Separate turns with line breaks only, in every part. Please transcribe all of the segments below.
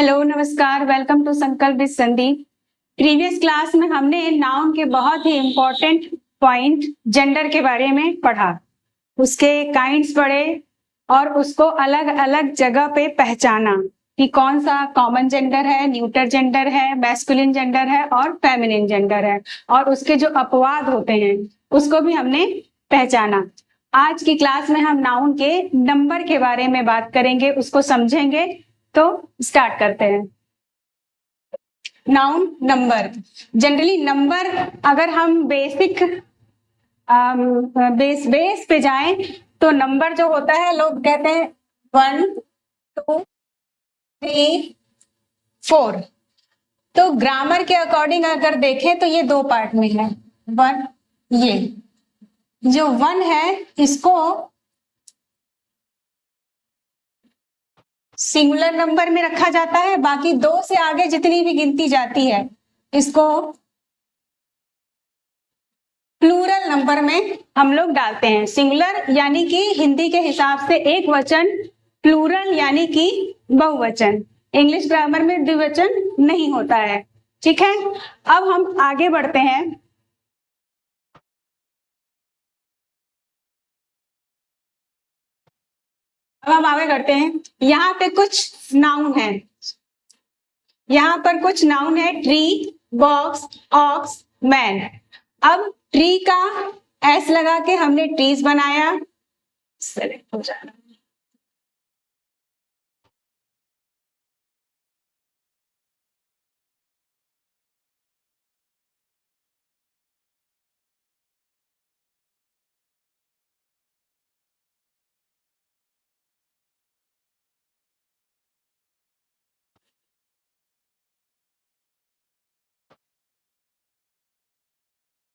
Hello, नमस्कार, welcome to संकल्प with Sandeep. Previous class में हमने नाउन के बहुत ही इंपॉर्टेंट पॉइंट जेंडर के बारे में पढ़ा, उसके काइंड्स पढ़े और उसको अलग अलग जगह पे पहचाना कि कौन सा कॉमन जेंडर है, न्यूटर जेंडर है, मैस्कुलिन जेंडर है और फेमिनिन जेंडर है, और उसके जो अपवाद होते हैं उसको भी हमने पहचाना। आज की क्लास में हम नाउन के नंबर के बारे में बात करेंगे, उसको समझेंगे। तो स्टार्ट करते हैं। नाउन नंबर, जनरली नंबर अगर हम बेस पे जाएं तो नंबर जो होता है लोग कहते हैं 1 2 3 4। तो ग्रामर के अकॉर्डिंग अगर देखें तो ये दो पार्ट में है। वन, ये जो 1 है इसको सिंगुलर नंबर में रखा जाता है, बाकी 2 से आगे जितनी भी गिनती जाती है इसको प्लूरल नंबर में हम लोग डालते हैं। सिंगुलर यानी कि हिंदी के हिसाब से एक वचन, प्लूरल यानी कि बहुवचन। इंग्लिश ग्रामर में द्विवचन नहीं होता है, ठीक है। अब हम आगे बढ़ते हैं। अब हम आगे करते हैं। यहाँ पे कुछ नाउन है, यहाँ पर कुछ नाउन है, ट्री, बॉक्स, ऑक्स, मैन। अब ट्री का एस लगा के हमने ट्रीज बनाया, सेलेक्ट हो जाना।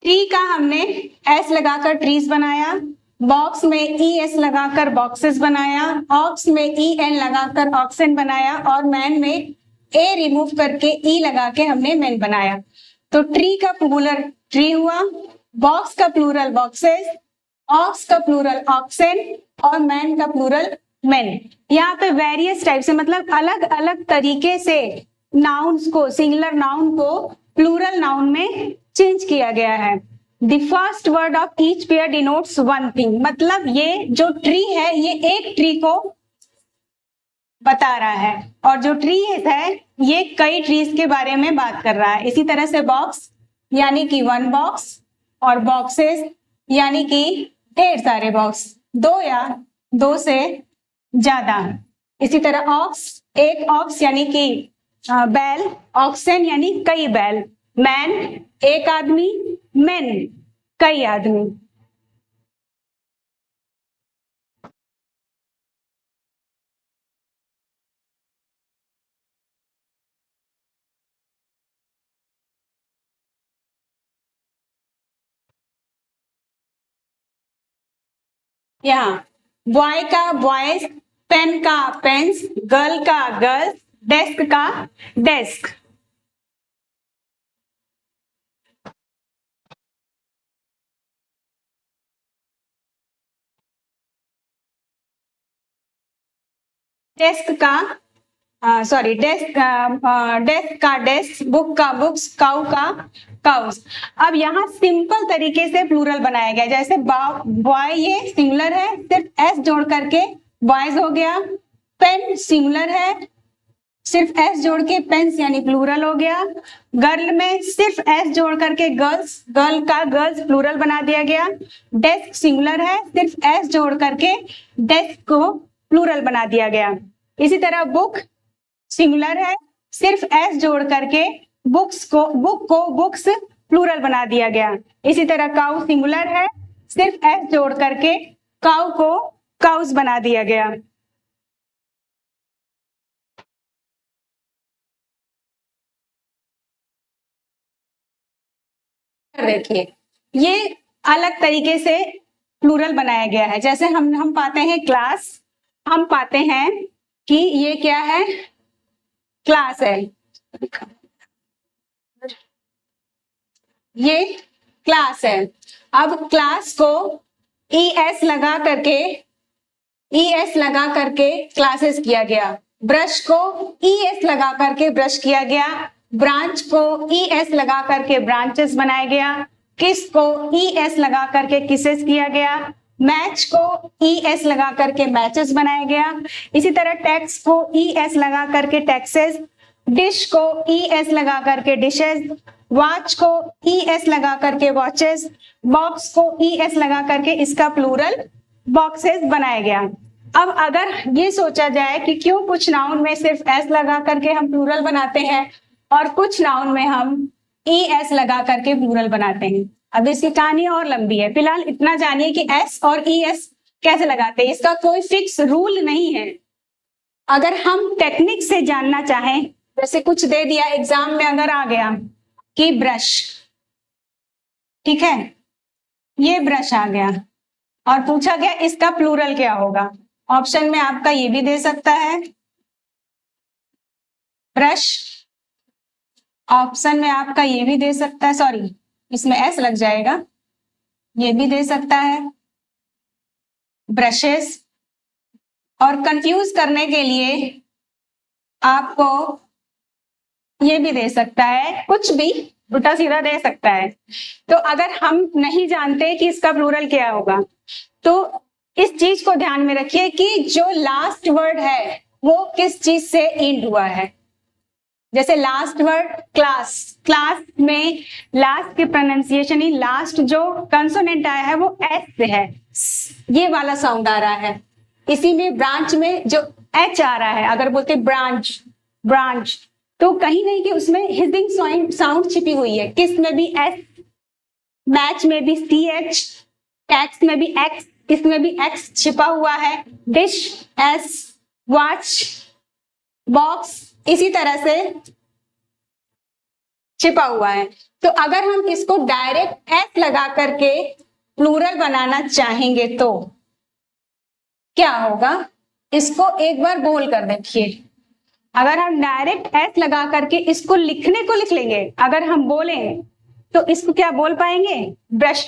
ट्री का हमने एस लगाकर ट्रीज बनाया, बॉक्स में ई एस लगाकर बॉक्सेस बनाया, ऑक्स में ई एन लगाकर ऑक्सन बनाया, और मैन में ए रिमूव करके ई लगा के हमने मैन बनाया। तो ट्री का प्लूरल ट्री हुआ, बॉक्स का प्लूरल बॉक्सेस, ऑक्स का प्लूरल ऑक्सन और मैन का प्लूरल मैन। यहाँ पे वेरियस टाइप से, मतलब अलग अलग तरीके से नाउन्स को, सिंगुलर नाउन को प्लूरल नाउन में चेंज किया गया है। The first word of each pair denotes one thing, मतलब ये जो ट्री है ये एक ट्री को बता रहा है, और जो ट्री है ये कई ट्रीज के बारे में बात कर रहा है। इसी तरह से बॉक्स यानी कि वन बॉक्स, और बॉक्सेस यानी कि ढेर सारे बॉक्स, 2 या 2 से ज्यादा। इसी तरह ऑक्स, एक ऑक्स यानी कि बैल, ऑक्सन यानी कई बैल, मैन एक आदमी, मैन कई आदमी। यहाँ बॉय का बॉयज, पेन का पेन्स, गर्ल का गर्ल्स, डेस्क का डेस्क। डेस्क का सॉरी डेस्क डेस्क का डेस्क, बुक का बुक्स, काउ का काउस। अब यहाँ सिंपल तरीके से प्लूरल बनाया गया, जैसे बॉय ये सिंगुलर है, सिर्फ एस जोड़ करके बॉयज हो गया। पेन सिंगुलर है, सिर्फ एस जोड़ के पेन्स यानी प्लूरल हो गया। गर्ल में सिर्फ एस जोड़ करके गर्ल्स, गर्ल का गर्ल्स प्लूरल बना दिया गया। डेस्क सिंगुलर है, सिर्फ एस जोड़ करके डेस्क को प्लूरल बना दिया गया। इसी तरह बुक सिंगुलर है, सिर्फ एस जोड़ करके बुक को बुक्स प्लूरल बना दिया गया। इसी तरह काउ सिंगुलर है, सिर्फ एस जोड़ करके काउ को काउस बना दिया गया। देखिए ये अलग तरीके से प्लूरल बनाया गया है। जैसे हम पाते हैं क्लास, हम पाते हैं कि ये क्या है, क्लास है, ये क्लास है। अब क्लास को ई एस लगा करके क्लासेस किया गया। ब्रश को ES लगा करके ब्रश किया गया, ब्रांच को ES लगा करके ब्रांचेस बनाया गया, किस को ES लगा करके किसेस किया गया, मैच को ES लगा करके मैचेस बनाया गया, इसी तरह टैक्स को ES लगा करके टैक्सेस, डिश को ES लगा करके डिशेस, वॉच को ES लगा करके वॉचेस, बॉक्स को ES लगा करके इसका प्लूरल बॉक्सेस बनाया गया। अब अगर ये सोचा जाए कि क्यों कुछ नाउन में सिर्फ S लगा करके हम प्लूरल बनाते हैं और कुछ नाउन में हम ES लगा करके प्लूरल बनाते हैं, अब इसकी कहानी और लंबी है। फिलहाल इतना जानिए कि S और ES कैसे लगाते हैं, इसका कोई फिक्स रूल नहीं है। अगर हम टेक्निक से जानना चाहें, जैसे कुछ दे दिया एग्जाम में, अगर आ गया कि ब्रश, ठीक है, ये ब्रश आ गया और पूछा गया इसका प्लूरल क्या होगा, ऑप्शन में आपका ये भी दे सकता है ब्रश, ऑप्शन में आपका ये भी दे सकता है, सॉरी इसमें S लग जाएगा, ये भी दे सकता है ब्रशेस, और कंफ्यूज करने के लिए आपको ये भी दे सकता है, कुछ भी उल्टा सीधा दे सकता है। तो अगर हम नहीं जानते कि इसका प्लूरल क्या होगा, तो इस चीज को ध्यान में रखिए कि जो लास्ट वर्ड है वो किस चीज से एंड हुआ है। जैसे लास्ट वर्ड क्लास, क्लास में लास्ट की प्रोनाउंसिएशन ही, लास्ट जो कंसोनेंट आया है वो S से है, ये वाला साउंड आ रहा है। इसी में ब्रांच में जो H आ रहा है, अगर बोलते ब्रांच ब्रांच, तो कहीं नहीं कि उसमें हिजिंग साउंड छिपी हुई है, किस में भी S, मैच में भी CH, टैक्स में भी X, इसमें भी X छिपा हुआ है, डिश S, वॉच, बॉक्स इसी तरह से छिपा हुआ है। तो अगर हम इसको डायरेक्ट S लगा करके प्लूरल बनाना चाहेंगे तो क्या होगा, इसको एक बार बोल कर देखिए। अगर हम डायरेक्ट S लगा करके इसको लिखने को लिख लेंगे, अगर हम बोलें तो इसको क्या बोल पाएंगे, ब्रश,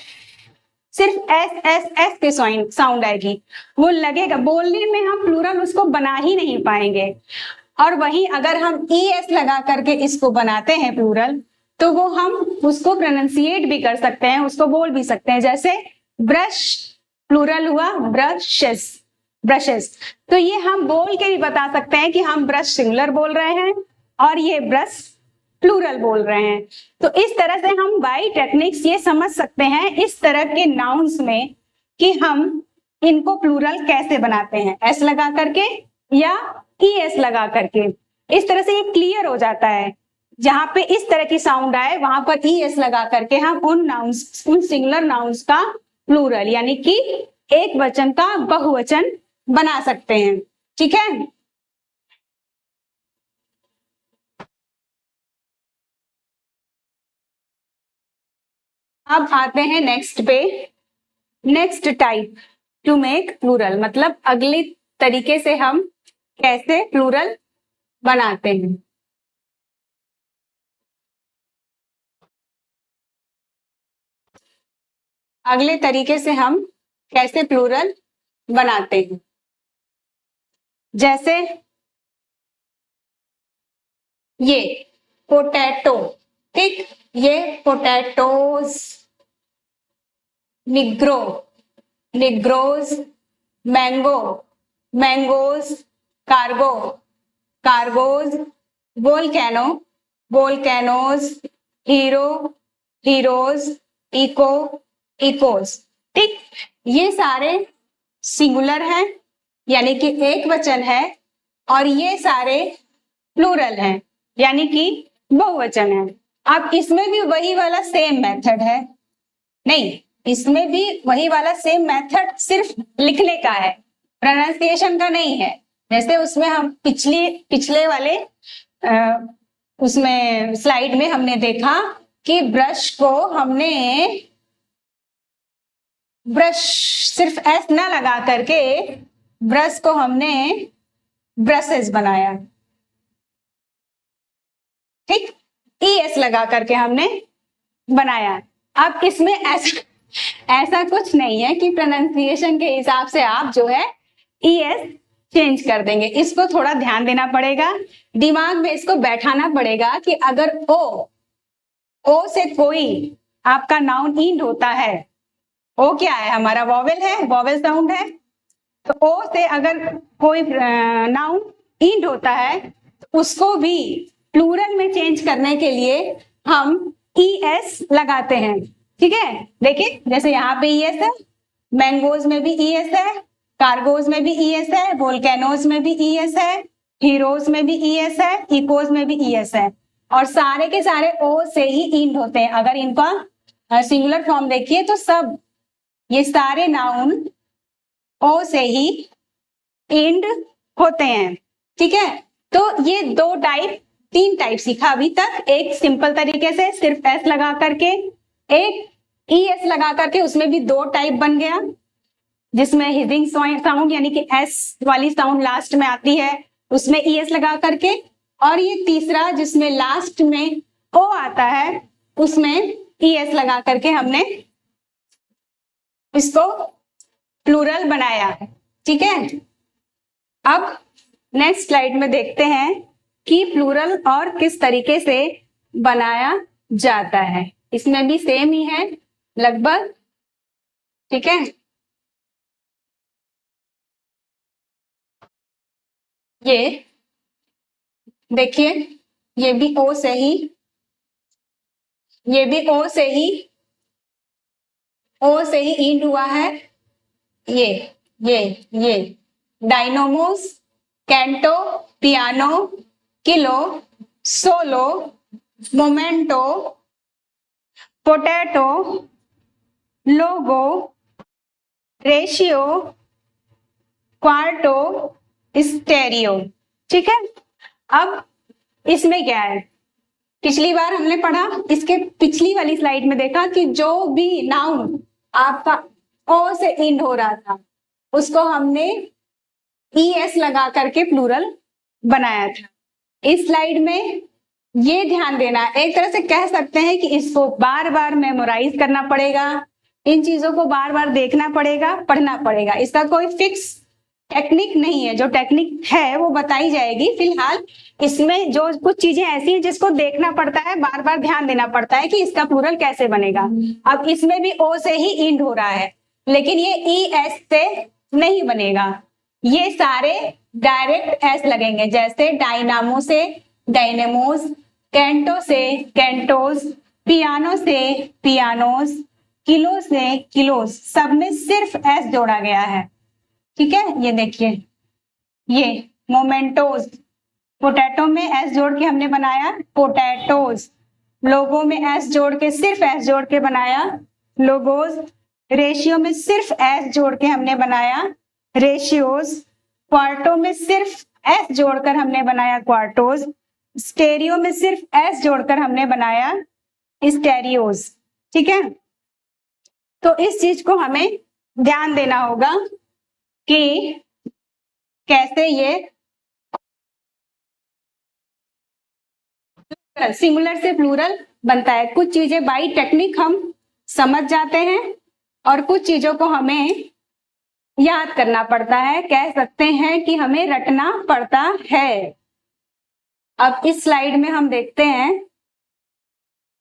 सिर्फ S S S के साउंड आएगी, वो लगेगा, बोलने में हम प्लूरल उसको बना ही नहीं पाएंगे। और वहीं अगर हम ES लगा करके इसको बनाते हैं प्लूरल, तो वो हम उसको प्रोनाउंसिएट भी कर सकते हैं, उसको बोल भी सकते हैं। जैसे ब्रश प्लूरल हुआ ब्रशेस, ब्रशेस, तो ये हम बोल के भी बता सकते हैं कि हम ब्रश सिंगुलर बोल रहे हैं और ये ब्रश प्लूरल बोल रहे हैं। तो इस तरह से हम बाय टेक्निक्स ये समझ सकते हैं इस तरह के नाउन्स में कि हम इनको प्लूरल कैसे बनाते हैं, S लगा करके या ES लगा करके। इस तरह से ये क्लियर हो जाता है, जहां पे इस तरह की साउंड आए वहां पर ES लगा करके हम उन नाउन्स, उन सिंगुलर नाउन्स का प्लूरल यानी कि एक वचन का बहुवचन बना सकते हैं। ठीक है, अब आते हैं नेक्स्ट पे, next type to make plural, मतलब अगले तरीके से हम कैसे प्लूरल बनाते हैं। अगले तरीके से हम कैसे प्लूरल बनाते हैं, जैसे ये पोटैटो, ठीक, ये potatoes, negro, negroes, mango, mangoes, cargo, cargoes, volcano, volcanoes, hero, heroes, echo, echoes. ठीक, ये सारे सिंगुलर हैं यानी कि एक वचन है, और ये सारे प्लूरल हैं यानी कि बहुवचन है। अब इसमें भी वही वाला सेम मेथड है, नहीं, इसमें भी वही वाला सेम मेथड सिर्फ लिखने का है, प्रोनाउंसिएशन का नहीं है। जैसे उसमें हम पिछले वाले उसमें स्लाइड में हमने देखा कि ब्रश को हमने ब्रश सिर्फ S ना लगा करके ब्रश को हमने ब्रशेस बनाया, ठीक, ES लगा करके हमने बनाया। अब इसमें ऐसा कुछ नहीं है कि प्रोनाउंसिएशन के हिसाब से आप जो है ES चेंज कर देंगे। इसको थोड़ा ध्यान देना पड़ेगा, दिमाग में इसको बैठाना पड़ेगा कि अगर ओ से कोई आपका नाउन इंड होता है, ओ क्या है हमारा वॉवेल है, वॉवेल साउंड है, तो ओ से अगर कोई नाउन इंड होता है तो उसको भी प्लूरल में चेंज करने के लिए हम ES लगाते हैं। ठीक है, देखिए जैसे यहाँ पे ES है, मैंगोज में भी ES है, कार्गोज में भी ES है, वोल्केनोज में भी ES है, हीरोज में भी ES है, इकोज में भी ES है, और सारे के सारे O से ही इंड होते हैं। अगर इनका सिंगुलर फॉर्म देखिए तो सब ये सारे नाउन ओ से ही इंड होते हैं। ठीक है, तो ये तीन टाइप सीखा अभी तक। एक सिंपल तरीके से सिर्फ एस लगा करके, एक ES लगा करके, उसमें भी 2 टाइप बन गया, जिसमें हिजिंग साउंड यानी कि एस वाली साउंड लास्ट में आती है, उसमें ES लगा करके, और ये तीसरा जिसमें लास्ट में ओ आता है उसमें ES लगा करके हमने इसको प्लूरल बनाया है। ठीक है, अब नेक्स्ट स्लाइड में देखते हैं कि प्लूरल और किस तरीके से बनाया जाता है। इसमें भी सेम ही है लगभग। ठीक है, ये देखिए, ये भी ओ से ही, ये भी ओ से ही इंड हुआ है। ये dynamos, canto, piano, kilo, solo, momento, potato, logo, ratio, quarto, stereo. ठीक है, अब इसमें क्या है, पिछली बार हमने पढ़ा, इसके पिछली वाली स्लाइड में देखा कि जो भी नाउन आपका ओ से इंड हो रहा था उसको हमने ES लगा करके प्लूरल बनाया था। इस स्लाइड में ये ध्यान देना, एक तरह से कह सकते हैं कि इसको बार बार मेमोराइज करना पड़ेगा, इन चीजों को बार बार देखना पड़ेगा, पढ़ना पड़ेगा। इसका कोई फिक्स टेक्निक नहीं है, जो टेक्निक है वो बताई जाएगी। फिलहाल इसमें जो कुछ चीजें ऐसी हैं जिसको देखना पड़ता है, बार बार ध्यान देना पड़ता है कि इसका प्लूरल कैसे बनेगा। अब इसमें भी ओ से ही इंड हो रहा है, लेकिन ये ES से नहीं बनेगा, ये सारे डायरेक्ट एस लगेंगे, जैसे डायनामो से डायनेमोस, कैंटो से कैंटोस, पियानो से पियानोस, किलो से किलोस, सब में सिर्फ एस जोड़ा गया है। ठीक है, ये देखिए, ये मोमेंटोस, पोटैटो में एस जोड़ के हमने बनाया पोटैटोस, लोगो में एस जोड़ के, सिर्फ एस जोड़ के बनाया लोगोस, रेशियो में सिर्फ एस जोड़ के हमने बनाया रेशियोस, क्वार्टो में सिर्फ एस जोड़कर हमने बनाया क्वार्टोस, स्टेरियो में सिर्फ एस जोड़कर हमने बनाया स्टेरियोस। ठीक है, तो इस चीज को हमें ध्यान देना होगा कि कैसे ये सिंगुलर से प्लूरल बनता है। कुछ चीजें बाई टेक्निक हम समझ जाते हैं और कुछ चीजों को हमें याद करना पड़ता है, कह सकते हैं कि हमें रटना पड़ता है। अब इस स्लाइड में हम देखते हैं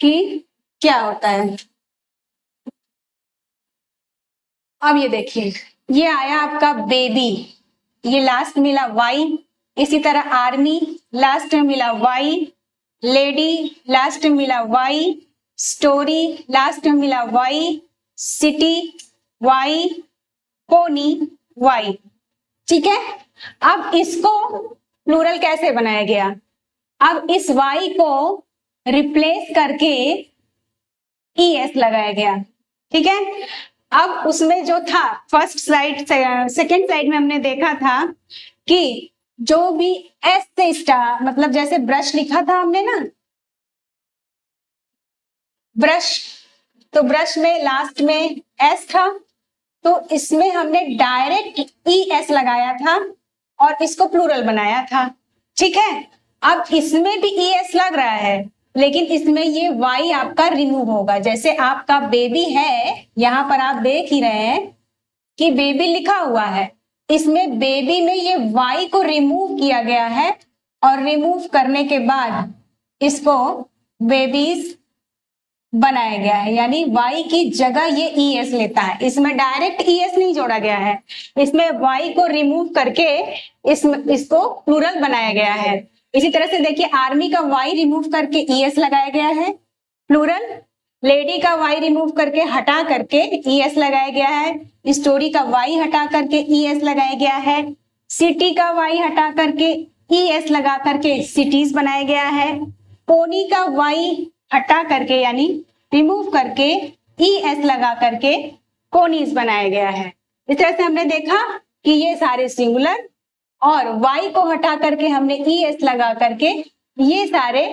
कि क्या होता है। अब ये देखिए, ये आया आपका बेबी, ये लास्ट मिला वाई, इसी तरह आर्मी लास्ट में मिला वाई, लेडी लास्ट में मिला वाई, स्टोरी लास्ट में मिला Y, city Y, pony Y. ठीक है, अब इसको प्लूरल कैसे बनाया गया, अब इस वाई को रिप्लेस करके ES लगाया गया। ठीक है, अब उसमें जो था फर्स्ट स्लाइड, सेकेंड स्लाइड में हमने देखा था कि जो भी एस से स्टार्ट, मतलब जैसे ब्रश लिखा था हमने ना, ब्रश, तो ब्रश में लास्ट में एस था, तो इसमें हमने डायरेक्ट ES लगाया था और इसको प्लूरल बनाया था। ठीक है, अब इसमें भी ES लग रहा है, लेकिन इसमें ये वाई आपका रिमूव होगा। जैसे आपका बेबी है, यहां पर आप देख ही रहे हैं कि बेबी लिखा हुआ है, इसमें बेबी में ये वाई को रिमूव किया गया है और रिमूव करने के बाद इसको बेबीज बनाया गया है, यानी वाई की जगह ये ईएस लेता है। इसमें डायरेक्ट ईएस नहीं जोड़ा गया है, इसमें वाई को रिमूव करके इसको प्लूरल बनाया गया है। इसी तरह से देखिए आर्मी का वाई रिमूव करके ईएस लगाया गया है प्लूरल, लेडी का वाई रिमूव करके हटा करके ईएस लगाया गया है, स्टोरी का वाई हटा करके ईएस लगाया गया है, सिटी का वाई हटा करके ईएस लगा करके सिटीज बनाया गया है, पोनी का वाई हटा करके यानी रिमूव करके ईएस लगा करके पोनीज बनाया गया है। इस तरह से हमने देखा कि ये सारे सिंगुलर और वाई को हटा करके हमने ईएस लगा करके ये सारे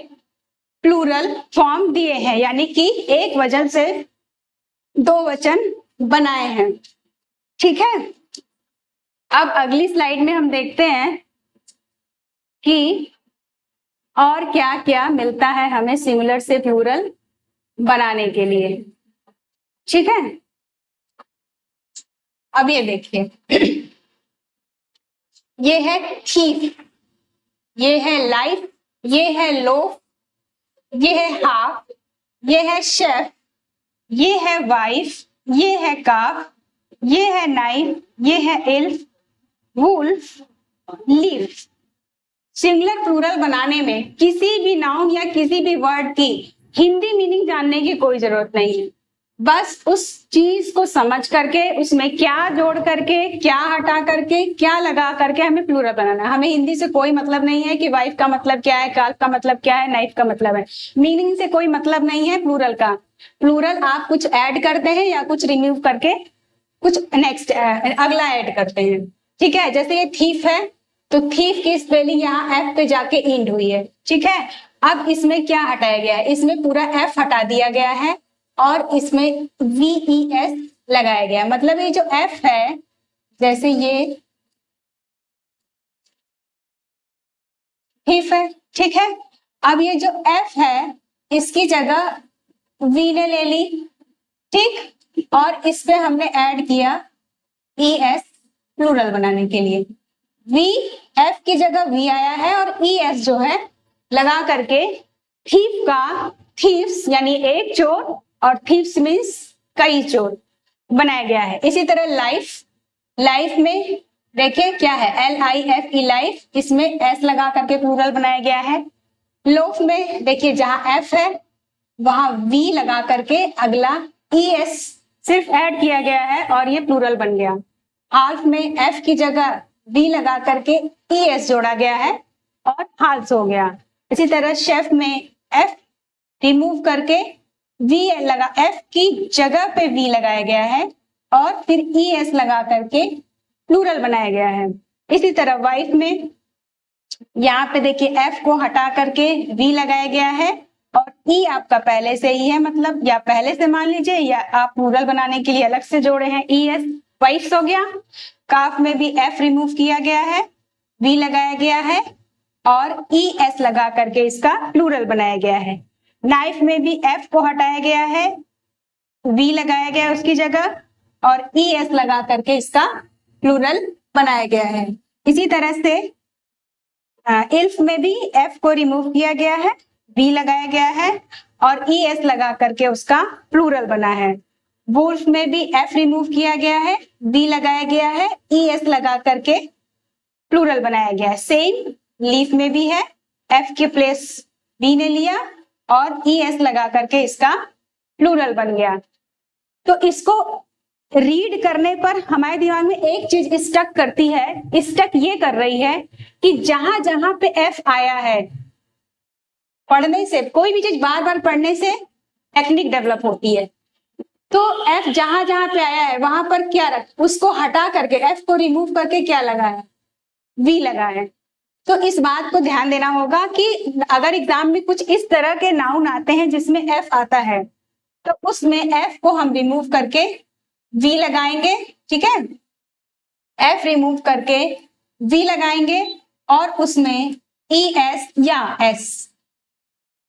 प्लूरल फॉर्म दिए हैं, यानी कि एक वचन से दो वचन बनाए हैं। ठीक है, अब अगली स्लाइड में हम देखते हैं कि और क्या क्या मिलता है हमें सिंगुलर से प्लूरल बनाने के लिए। ठीक है, अब ये देखिए ये है थीफ, ये है लाइफ, ये है लोफ, ये है हाफ, ये है शेफ, ये है वाइफ, ये है काफ, ये है नाइफ, ये है इल्फ, वुल्फ, लीफ। सिंगुलर प्लूरल बनाने में किसी भी नाउन या किसी भी वर्ड की हिंदी मीनिंग जानने की कोई जरूरत नहीं है, बस उस चीज को समझ करके उसमें क्या जोड़ करके क्या हटा करके क्या लगा करके हमें प्लूरल बनाना है। हमें हिंदी से कोई मतलब नहीं है कि वाइफ का मतलब क्या है, काल्फ का मतलब क्या है, नाइफ का मतलब है, मीनिंग से कोई मतलब नहीं है प्लूरल का। प्लूरल आप कुछ ऐड करते हैं या कुछ रिमूव करके कुछ नेक्स्ट अगला ऐड करते हैं। ठीक है, जैसे ये थीफ है तो थीफ की स्पेलिंग यहाँ एफ पे जाके इंड हुई है। ठीक है, अब इसमें क्या हटाया गया है, इसमें पूरा एफ हटा दिया गया है और इसमें VES लगाया गया है। मतलब ये जो एफ है, जैसे ये थीफ है, ठीक है, अब ये जो एफ है इसकी जगह V ने ले ली, ठीक, और इस पे हमने ऐड किया ES प्लूरल बनाने के लिए। V F की जगह V आया है और ES जो है लगा करके थीफ का थीव्स यानी एक चोर और थीव्स मीन्स कई चोर बनाया गया है। इसी तरह लाइफ, लाइफ में देखिए क्या है LIFE लाइफ, इसमें S लगा करके प्लूरल बनाया गया है। लोफ में देखिए जहां F है वहां V लगा करके अगला ES सिर्फ ऐड किया गया है और ये प्लूरल बन गया। हाल्फ में F की जगह V लगा करके ES जोड़ा गया है और हाल्स हो गया। इसी तरह शेफ में F रिमूव करके V लगा, F की जगह पे V लगाया गया है और फिर ES लगा करके प्लूरल बनाया गया है। इसी तरह वाइफ में यहाँ पे देखिए F को हटा करके V लगाया गया है और E आपका पहले से ही है, मतलब या पहले से मान लीजिए या आप प्लूरल बनाने के लिए अलग से जोड़े हैं ES, वाइफ्स हो गया। काफ में भी F रिमूव किया गया है, V लगाया गया है और ES लगा करके इसका प्लूरल बनाया गया है। नाइफ में भी F को हटाया गया है, V लगाया गया है उसकी जगह और ES लगा करके इसका प्लूरल बनाया गया है। इसी तरह से इल्फ में भी F को रिमूव किया गया है, V लगाया गया है और ES लगा करके उसका प्लूरल बना है। वुल्फ में भी F रिमूव किया गया है, V लगाया गया है, ES लगा करके प्लूरल बनाया गया है। सेम लीफ में भी है, F के प्लेस V ने लिया और ES लगा करके इसका प्लूरल बन गया। तो इसको रीड करने पर हमारे दिमाग में एक चीज स्टक करती है, स्टक ये कर रही है कि जहां जहां पे F आया है, पढ़ने से कोई भी चीज बार बार पढ़ने से टेक्निक डेवलप होती है। तो F जहां जहां पे आया है वहां पर क्या रख, उसको हटा करके F को रिमूव करके क्या लगा है, V लगा है। तो इस बात को ध्यान देना होगा कि अगर एग्जाम में कुछ इस तरह के नाउन आते हैं जिसमें F आता है तो उसमें F को हम रिमूव करके V लगाएंगे, ठीक है, F रिमूव करके V लगाएंगे और उसमें ES या S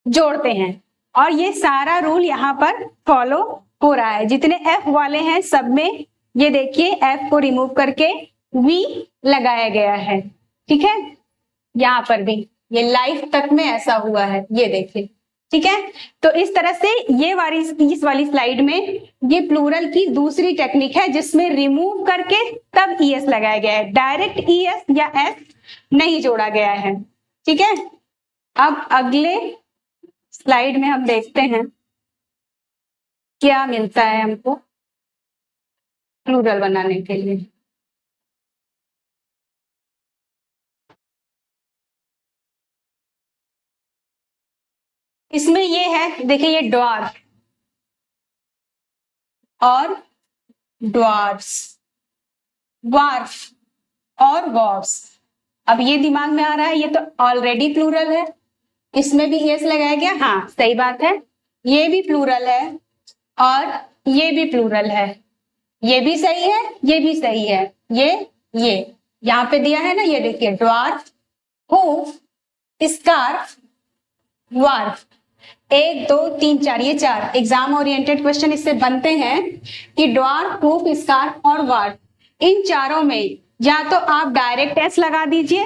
जोड़ते हैं और ये सारा रूल यहाँ पर फॉलो हो रहा है। जितने F वाले हैं सब में ये देखिए F को रिमूव करके वी लगाया गया है। ठीक है, यहाँ पर भी ये लाइफ तक में ऐसा हुआ है, ये देखिए। ठीक है, तो इस तरह से ये वाली इस वाली स्लाइड में ये प्लूरल की दूसरी टेक्निक है जिसमें रिमूव करके तब ईएस लगाया गया है, डायरेक्ट ईएस या एस नहीं जोड़ा गया है। ठीक है, अब अगले स्लाइड में हम देखते हैं क्या मिलता है हमको प्लूरल बनाने के लिए। इसमें ये है, देखिए ये ड्वार्फ और ड्वार्फ्स, वार्फ और वॉर्फ्स। अब ये दिमाग में आ रहा है, ये तो ऑलरेडी प्लूरल है, इसमें भी एस लगाया गया। हाँ सही बात है, ये भी प्लूरल है और ये भी प्लूरल है, ये भी सही है, ये भी सही है। ये यहाँ पे दिया है ना, ये देखिए ड्वार्फ, हूफ, स्कार्फ, वार्फ। 1 2 3 4, ये 4 एग्जाम ओरिएंटेड क्वेश्चन इससे बनते हैं कि ड्वार्फ, हूफ, स्कार्फ और वार्फ, इन चारों में या तो आप डायरेक्ट एस लगा दीजिए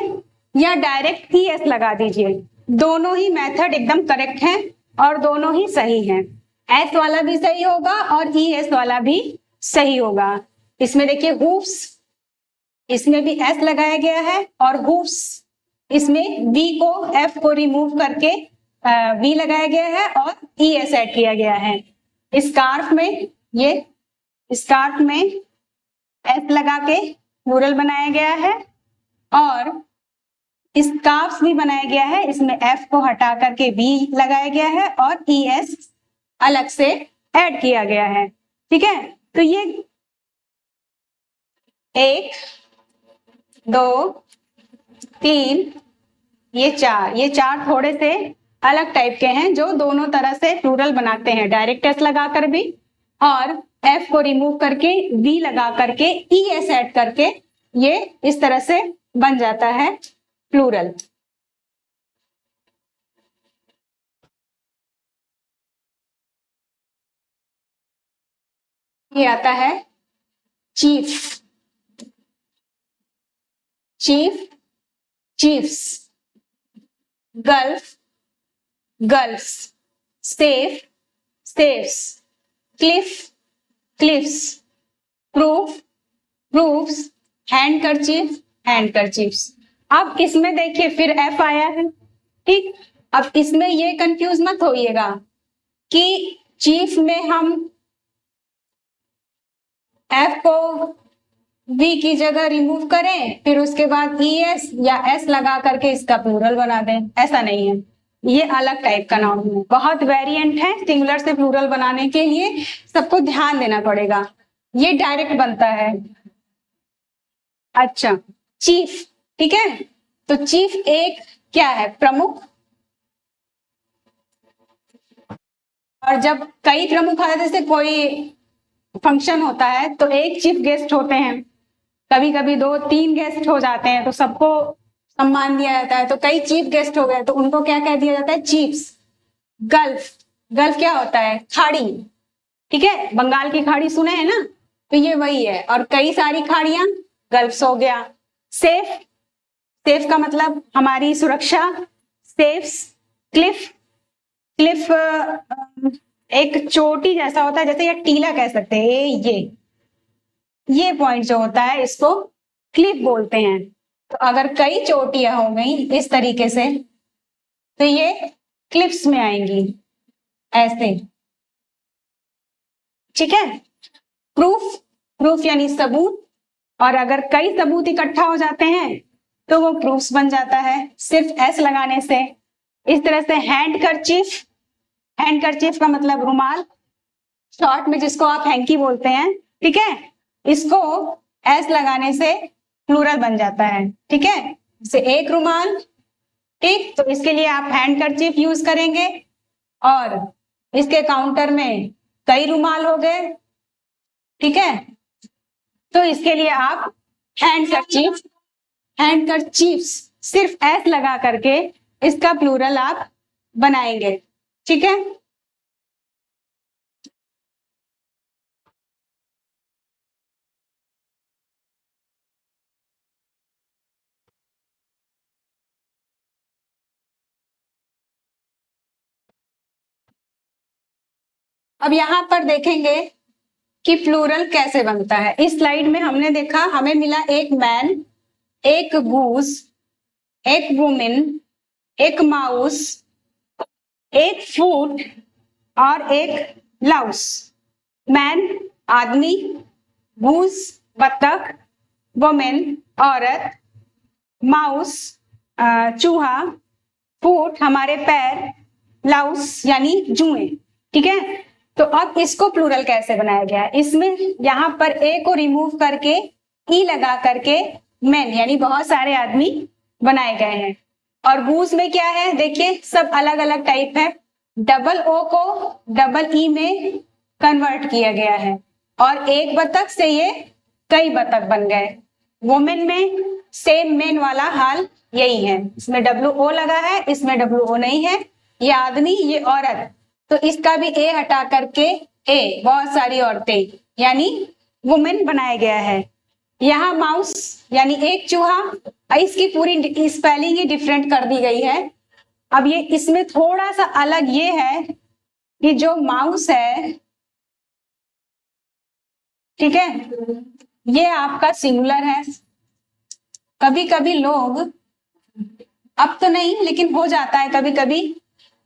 या डायरेक्ट ही एस लगा दीजिए। दोनों ही मेथड एकदम करेक्ट है और दोनों ही सही हैं। एस वाला भी सही होगा और ई एस वाला भी सही होगा। इसमें देखिए हूफ्स, इसमें भी एस लगाया गया है, और हूफ्स इसमें वी को, एफ को रिमूव करके वी लगाया गया है और ई एस ऐड किया गया है। स्कार्फ में ये स्कार्फ में एस लगा के प्लूरल बनाया गया है और स्कार्फ्स भी बनाया गया है, इसमें एफ को हटा करके वी लगाया गया है और ई एस अलग से ऐड किया गया है। ठीक है, तो ये 1 2 3 ये 4 थोड़े से अलग टाइप के हैं जो दोनों तरह से प्लूरल बनाते हैं, डायरेक्ट एस लगाकर भी और एफ को रिमूव करके वी लगा करके ई एस ऐड करके ये इस तरह से बन जाता है प्लूरल। ये आता है chief, chief, chiefs, gulf, gulfs, safe, safes, cliff, cliffs, proof, proofs, handkerchief, handkerchiefs. अब इसमें देखिए फिर एफ आया है। ठीक, अब इसमें ये कंफ्यूज मत होइएगा कि चीफ में हम एफ को वी की जगह रिमूव करें फिर उसके बाद ई एस या एस लगा करके इसका प्लूरल बना दें, ऐसा नहीं है। ये अलग टाइप का नाउन है, बहुत वेरिएंट है सिंगुलर से प्लूरल बनाने के लिए, सबको ध्यान देना पड़ेगा। ये डायरेक्ट बनता है। अच्छा, चीफ, ठीक है, तो चीफ एक क्या है, प्रमुख। और जब कई प्रमुख आते जैसे कोई फंक्शन होता है तो एक चीफ गेस्ट होते हैं, कभी कभी 2 3 गेस्ट हो जाते हैं तो सबको सम्मान दिया जाता है, तो कई चीफ गेस्ट हो गए तो उनको क्या कह दिया जाता है, चीफ्स। गल्फ, गल्फ क्या होता है, खाड़ी। ठीक है, बंगाल की खाड़ी सुने हैं ना, तो ये वही है, और कई सारी खाड़ियां गल्फ्स हो गया। सेफ, सेफ का मतलब हमारी सुरक्षा, सेफ्स। क्लिफ, क्लिफ एक चोटी जैसा होता है, जैसे ये टीला कह सकते हैं, ये पॉइंट जो होता है इसको क्लिफ बोलते हैं। तो अगर कई चोटियां हो गई इस तरीके से तो ये क्लिफ्स में आएंगी ऐसे। ठीक है, प्रूफ, प्रूफ यानी सबूत, और अगर कई सबूत इकट्ठा हो जाते हैं तो वो प्रूफ्स बन जाता है सिर्फ एस लगाने से। इस तरह से हैंडकरचीफ, हैंडकरचीफ का मतलब रुमाल, शॉर्ट में जिसको आप हैंकी बोलते हैं। ठीक है, इसको एस लगाने से प्लूरल बन जाता है। ठीक है, जैसे एक रुमाल। ठीक, तो इसके लिए आप हैंडकरचीफ यूज करेंगे और इसके काउंटर में कई रुमाल हो गए। ठीक है, तो इसके लिए आप हैंडकरचीफ, हैंडकरचीफ्स सिर्फ एस लगा करके इसका प्लूरल आप बनाएंगे। ठीक है, अब यहाँ पर देखेंगे कि प्लूरल कैसे बनता है। इस स्लाइड में हमने देखा, हमें मिला एक मैन, एक गूस, एक वुमेन, एक माउस, एक फूट और एक लाउस। मैन आदमी, गूस बतख, वुमेन औरत, माउस चूहा, फूट हमारे पैर, लाउस यानी जुएं। ठीक है, तो अब इसको प्लूरल कैसे बनाया गया है? इसमें यहाँ पर ए को रिमूव करके ई लगा करके मैन यानी बहुत सारे आदमी बनाए गए हैं। और गूस में क्या है देखिए, सब अलग अलग टाइप है। डबल ओ को डबल ई में कन्वर्ट किया गया है और एक बतख से ये कई बतख बन गए। वुमेन में सेम मेन वाला हाल यही है, इसमें डब्ल्यू ओ लगा है, इसमें डब्ल्यू ओ नहीं है। ये आदमी, ये औरत, तो इसका भी ए हटा करके ए बहुत सारी औरतें यानी वुमेन बनाया गया है। यहाँ माउस यानी एक चूहा, इसकी पूरी स्पेलिंग ही डिफरेंट कर दी गई है। अब ये इसमें थोड़ा सा अलग ये है कि जो माउस है, ठीक है, ये आपका सिंगुलर है। कभी कभी लोग, अब तो नहीं लेकिन हो जाता है कभी कभी,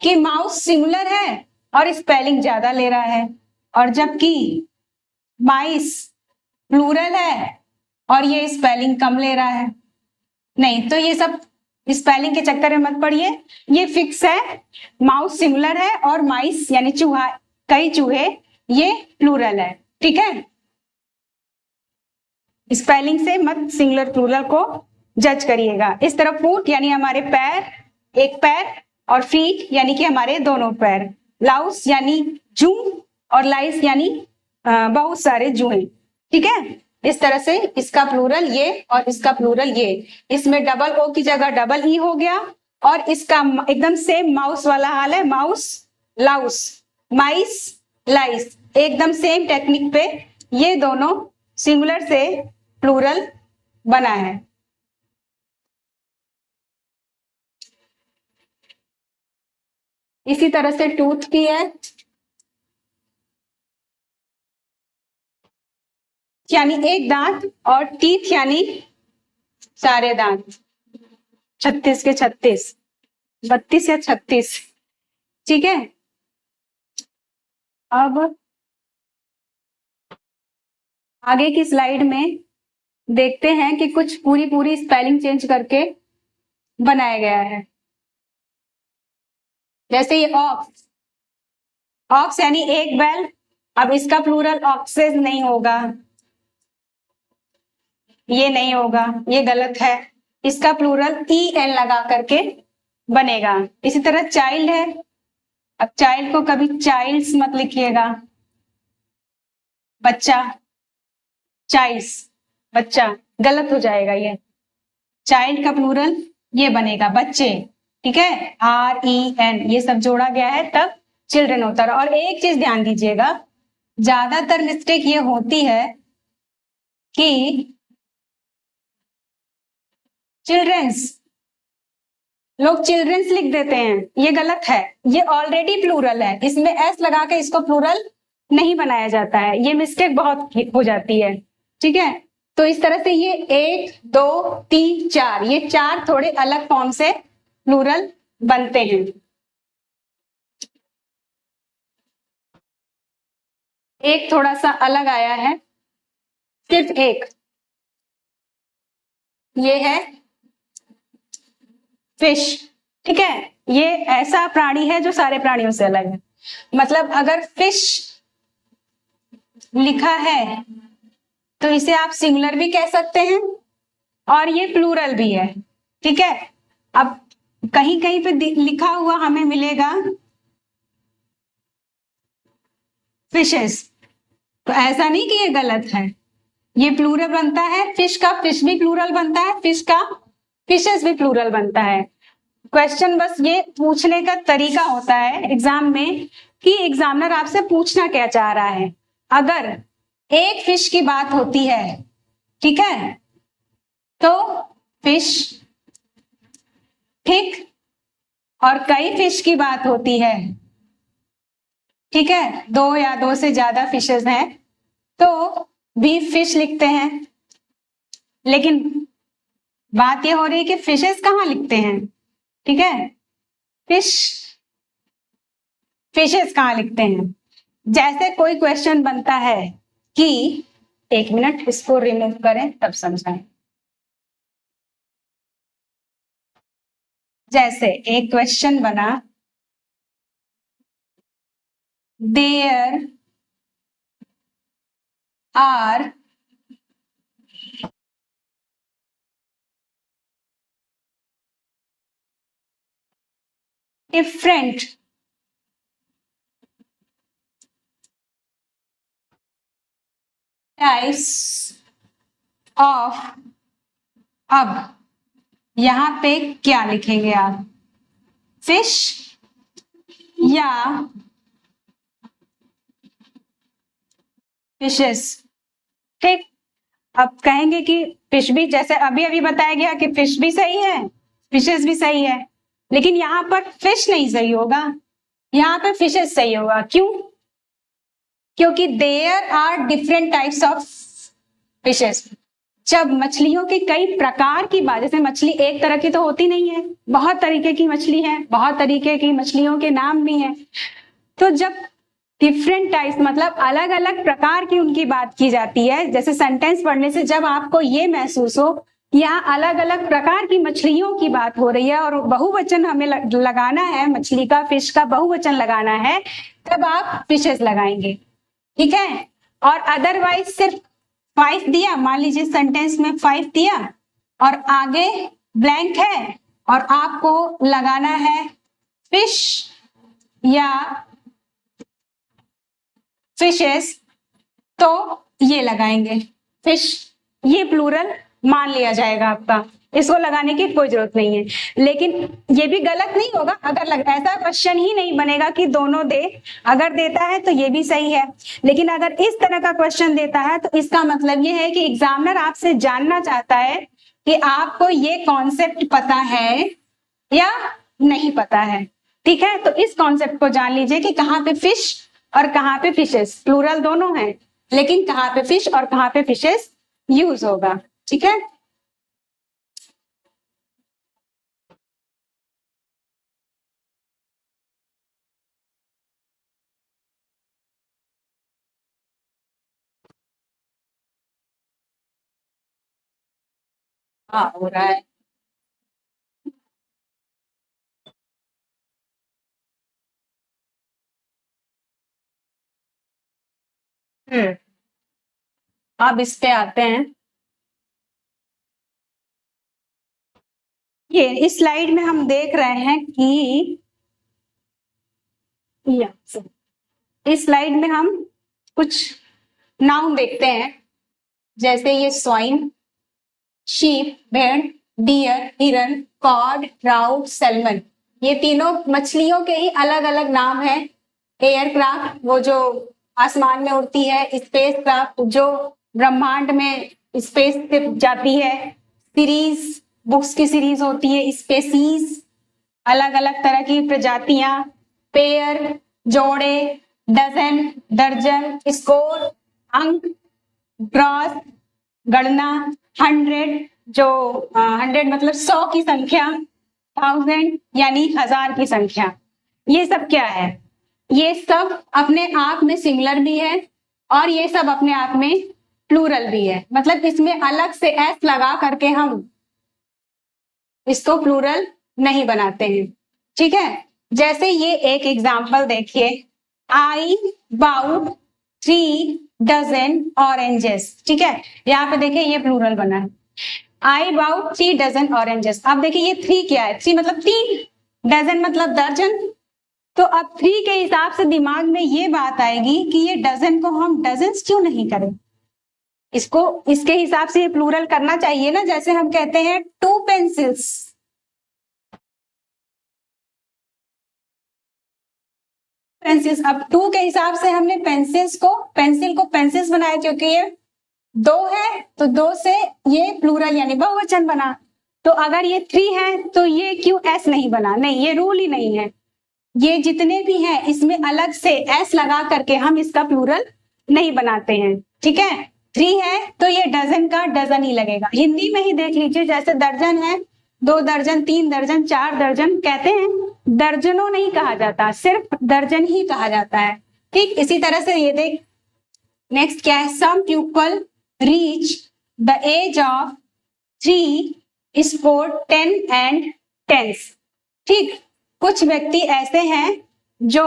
कि माउस सिंगुलर है और स्पेलिंग ज्यादा ले रहा है, और जबकि माइस प्लूरल है और ये स्पेलिंग कम ले रहा है। नहीं, तो ये सब स्पेलिंग के चक्कर में मत पड़िए, ये फिक्स है। माउस सिंगुलर है और माइस यानी चूहा, कई चूहे, ये प्लूरल है। ठीक है, स्पेलिंग से मत सिंगुलर प्लूरल को जज करिएगा। इस तरह फूट यानी हमारे पैर, एक पैर, और फीट यानी कि हमारे दोनों पैर, लाउस यानी जू, और लाइस यानी बहुत सारे जूहे। ठीक है, इस तरह से इसका प्लूरल ये और इसका प्लूरल ये। इसमें डबल ओ की जगह डबल ई हो गया, और इसका एकदम सेम माउस वाला हाल है, माउस लाउस, माइस लाइस, एकदम सेम टेक्निक पे ये दोनों सिंगुलर से प्लूरल बना है। इसी तरह से टूथ की है, यानी एक दांत, और टीथ यानी सारे दांत, 36 के 36, 32 या 36। ठीक है, अब आगे की स्लाइड में देखते हैं कि कुछ पूरी पूरी स्पेलिंग चेंज करके बनाया गया है। जैसे ये ऑक्स, ऑक्स यानी एक बैल, अब इसका प्लूरल ऑक्सेस नहीं होगा, ये नहीं होगा, ये गलत है। इसका प्लूरल ई एन लगा करके बनेगा। इसी तरह चाइल्ड है, अब चाइल्ड को कभी चाइल्ड्स मत लिखिएगा, बच्चा, चाइल्ड्स बच्चा, गलत हो जाएगा। ये चाइल्ड का प्लूरल ये बनेगा बच्चे। ठीक है, आर ई एन ये सब जोड़ा गया है तब चिल्ड्रन होता है। और एक चीज ध्यान दीजिएगा, ज्यादातर मिस्टेक ये होती है कि चिल्ड्रंस, लोग चिल्ड्रंस लिख देते हैं, ये गलत है। ये ऑलरेडी प्लूरल है, इसमें एस लगा के इसको प्लूरल नहीं बनाया जाता है, ये मिस्टेक बहुत हो जाती है। ठीक है, तो इस तरह से ये 1 2 3 4, ये 4 थोड़े अलग फॉर्म से प्लूरल बनते हैं। एक थोड़ा सा अलग आया है, सिर्फ एक, ये है फिश। ठीक है, ये ऐसा प्राणी है जो सारे प्राणियों से अलग है। मतलब अगर फिश लिखा है तो इसे आप सिंगुलर भी कह सकते हैं और ये प्लूरल भी है। ठीक है, अब कहीं कहीं पे लिखा हुआ हमें मिलेगा फिशेस, तो ऐसा नहीं कि ये गलत है, ये प्लूरल बनता है। फिश का फिश भी प्लूरल बनता है, फिश का फिशेस भी प्लूरल बनता है। क्वेश्चन बस ये पूछने का तरीका होता है एग्जाम में कि एग्जामिनर आपसे पूछना क्या चाह रहा है। अगर एक फिश की बात होती है, ठीक है, तो फिश, ठीक, और कई फिश की बात होती है ठीक है, 2 या 2 से ज्यादा फिशेस हैं तो भी फिश लिखते हैं। लेकिन बात ये हो रही है कि फिशेस कहाँ लिखते हैं, ठीक है, फिशेस कहाँ लिखते हैं। जैसे कोई क्वेश्चन बनता है कि, एक मिनट इसको रिमूव करें तब समझाएं। जैसे एक क्वेश्चन बना, there are different types of, अब यहां पे क्या लिखेंगे आप, फिश या फिशेस, ठीक। अब कहेंगे कि फिश भी, जैसे अभी अभी बताया गया कि फिश भी सही है, फिशेस भी सही है, लेकिन यहाँ पर फिश नहीं सही होगा, यहाँ पर फिशेस सही होगा। क्यों? क्योंकि there are different types of fishes. जब मछलियों के कई प्रकार की बात, जैसे मछली एक तरह की तो होती नहीं है, बहुत तरीके की मछली है, बहुत तरीके की मछलियों के नाम भी हैं। तो जब डिफरेंट टाइप्स मतलब अलग अलग प्रकार की उनकी बात की जाती है, जैसे सेंटेंस पढ़ने से जब आपको ये महसूस हो यहाँ अलग अलग प्रकार की मछलियों की बात हो रही है और बहुवचन हमें लगाना है, मछली का, फिश का बहुवचन लगाना है, तब आप फिशेस लगाएंगे, ठीक है। और अदरवाइज सिर्फ 5 दिया, मान लीजिए सेंटेंस में 5 दिया और आगे ब्लैंक है और आपको लगाना है फिश या फिशेस, तो ये लगाएंगे फिश, ये प्लूरल मान लिया जाएगा आपका, इसको लगाने की कोई जरूरत नहीं है। लेकिन ये भी गलत नहीं होगा अगर ऐसा क्वेश्चन ही नहीं बनेगा कि दोनों दे, अगर देता है तो ये भी सही है, लेकिन अगर इस तरह का क्वेश्चन देता है तो इसका मतलब ये है कि एग्जामिनर आपसे जानना चाहता है कि आपको ये कॉन्सेप्ट पता है या नहीं पता है, ठीक है। तो इस कॉन्सेप्ट को जान लीजिए कि कहाँ पे फिश और कहाँ पे फिशेस, प्लूरल दोनों हैं, लेकिन कहाँ पे फिश और कहाँ पे फिशेस यूज होगा, ठीक है। हाँ हो रहा है। अब इस पे आते हैं, ये इस स्लाइड में हम देख रहे हैं कि इस स्लाइड में हम कुछ नाउन देखते हैं, जैसे ये स्वाइन, शीप, भेड़, डियर, हिरन, कॉड, ट्राउट, सैल्मन, ये तीनों मछलियों के ही अलग अलग नाम हैं। एयरक्राफ्ट वो जो आसमान में उड़ती है, स्पेस क्राफ्ट जो ब्रह्मांड में स्पेस से जाती है, सीरीज बुक्स की सीरीज होती है, स्पेसीज अलग अलग तरह की प्रजातियां, पेयर जोड़े, डजन दर्जन, स्कोर अंक, ग्रॉस गणना, 100 जो 100 मतलब 100 की संख्या, 1000 यानी 1000 की संख्या। ये सब क्या है? ये सब अपने आप में सिमिलर भी है और ये सब अपने आप में प्लूरल भी है, मतलब इसमें अलग से एस लगा करके हम इसको प्लूरल नहीं बनाते हैं, ठीक है। जैसे ये एक एग्जाम्पल देखिए, आई बाउट 3 डजन ऑरेंजेस, ठीक है। यहाँ पे देखिए ये प्लूरल बना है, आई बाउट 3 डजन ऑरेंजेस। अब देखिए ये 3 क्या है, 3 मतलब 3, डजन मतलब दर्जन। तो अब 3 के हिसाब से दिमाग में ये बात आएगी कि ये डजन को हम डजन्स क्यों नहीं करें, इसको इसके हिसाब से ये प्लूरल करना चाहिए ना। जैसे हम कहते हैं 2 पेंसिल्स, पेंसिल्स, अब 2 के हिसाब से हमने पेंसिल को पेंसिल्स बनाया, क्योंकि ये 2 है तो 2 से ये प्लूरल यानी बहुवचन बना। तो अगर ये 3 है तो ये क्यों एस नहीं बना, नहीं ये रूल ही नहीं है। ये जितने भी हैं इसमें अलग से एस लगा करके हम इसका प्लूरल नहीं बनाते हैं, ठीक है। 3 है तो ये डजन का डजन ही लगेगा। हिंदी में ही देख लीजिए, जैसे दर्जन है, 2 दर्जन, 3 दर्जन, 4 दर्जन कहते हैं, दर्जनों नहीं कहा जाता, सिर्फ दर्जन ही कहा जाता है, ठीक। इसी तरह से ये देख, नेक्स्ट क्या है, some people reach the age of 3 score 10 and 10, ठीक। कुछ व्यक्ति ऐसे हैं जो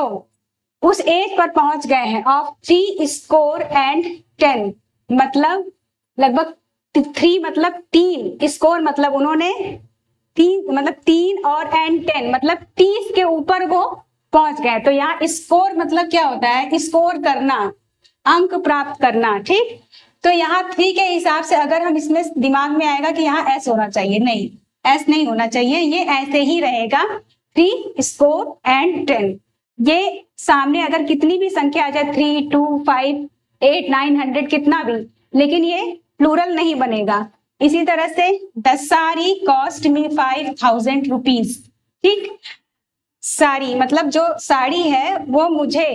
उस एज पर पहुंच गए हैं ऑफ 3 स्कोर एंड 10, मतलब लगभग 3 मतलब 3, स्कोर मतलब उन्होंने 3 मतलब 3 और एंड 10 मतलब 30 के ऊपर वो पहुंच गए। तो यहाँ स्कोर मतलब क्या होता है, स्कोर करना, अंक प्राप्त करना, ठीक। तो यहाँ 3 के हिसाब से अगर हम इसमें दिमाग में आएगा कि यहाँ एस होना चाहिए, नहीं, एस नहीं होना चाहिए, ये ऐसे ही रहेगा 3 स्कोर एंड 10। ये सामने अगर कितनी भी संख्या आ जाए, 3, 2, 5, 8, 9, 100 कितना भी, लेकिन ये प्लूरल नहीं बनेगा। इसी तरह से the sari cost me 5000 rupees, ठीक। साड़ी मतलब जो साड़ी है वो मुझे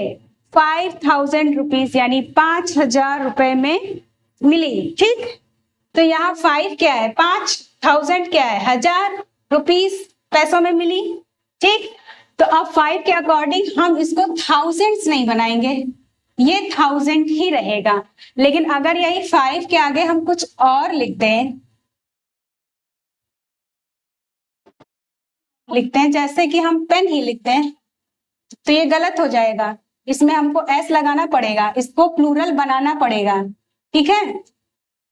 5000 रुपीज यानी 5000 रुपए में मिली, ठीक। तो यहाँ 5 क्या है, 5000 क्या है, 1000 रुपीज पैसों में मिली, ठीक। तो अब 5 के अकॉर्डिंग हम इसको थाउजेंड्स नहीं बनाएंगे, ये 1000 ही रहेगा। लेकिन अगर यही 5 के आगे हम कुछ और लिखते हैं जैसे कि हम पेन ही लिखते हैं, तो ये गलत हो जाएगा, इसमें हमको एस लगाना पड़ेगा, इसको प्लूरल बनाना पड़ेगा, ठीक है।